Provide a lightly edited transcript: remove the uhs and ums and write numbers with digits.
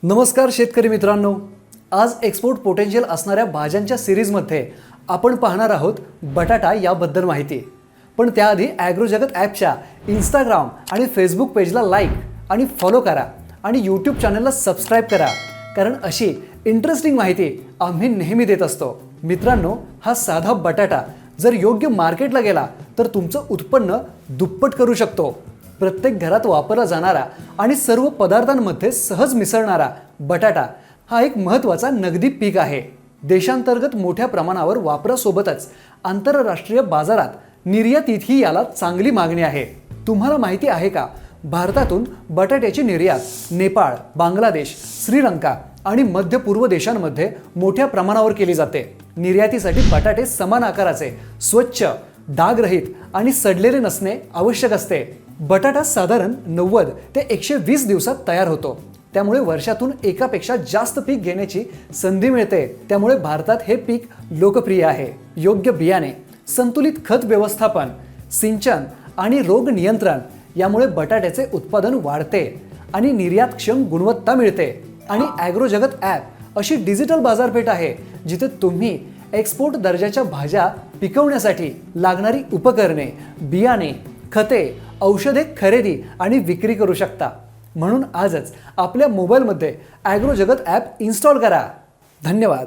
नमस्कार शेतकरी मित्रांनो, आज एक्सपोर्ट पोटेन्शियल असणाऱ्या भाज्यांच्या सिरीजमध्ये आपण पाहणार आहोत बटाटा याबद्दल माहिती। पण त्याआधी ॲग्रो जगत ॲपच्या इंस्टाग्राम आणि फेसबुक पेजला लाईक आणि फॉलो करा आणि यूट्यूब चॅनलला सबस्क्राईब करा, कारण अशी इंटरेस्टिंग माहिती आम्ही नेहमी देत असतो। मित्रांनो, हा साधा बटाटा जर योग्य मार्केटला गेला तर तुमचं उत्पन्न दुप्पट करू शकतो। प्रत्येक घरात वापरला जाणारा आणि सर्व पदार्थांमध्ये सहज मिसळणारा बटाटा हा एक महत्त्वाचा नगदी पीक आहे। देशांतर्गत मोठ्या प्रमाणावर वापरासोबतच आंतरराष्ट्रीय बाजारात निर्यातीतही याला चांगली मागणी आहे। तुम्हाला माहिती आहे का, भारतातून बटाट्याची निर्यात नेपाळ, बांगलादेश, श्रीलंका आणि मध्य पूर्व देशांमध्ये मोठ्या प्रमाणावर केली जाते। निर्यातीसाठी बटाटे समान आकाराचे, स्वच्छ, डागरहित आणि सडलेले नसणे आवश्यक असते। बटाटा साधारण 90 ते 120 दिवसात तयार होतो, त्यामुळे वर्षातून एकापेक्षा जास्त पीक घेण्याची संधी मिळते। त्यामुळे भारतात हे पीक लोकप्रिय आहे। योग्य बियाणे, संतुलित खत व्यवस्थापन, सिंचन आणि रोग नियंत्रण यामुळे बटाट्याचे उत्पादन वाढते आणि निर्यातक्षम गुणवत्ता मिळते। आणि ॲग्रो जगत ॲप अशी डिजिटल बाजारपेठ आहे जिथे तुम्ही एक्सपोर्ट दर्जाच्या भाज्या पिकवण्यासाठी लागणारी उपकरणे, बियाणे, खते, औषधे खरेदी आणि विक्री करू शकता। म्हणून आजच आपल्या मोबाईलमध्ये ॲग्रो जगत ॲप इन्स्टॉल करा। धन्यवाद।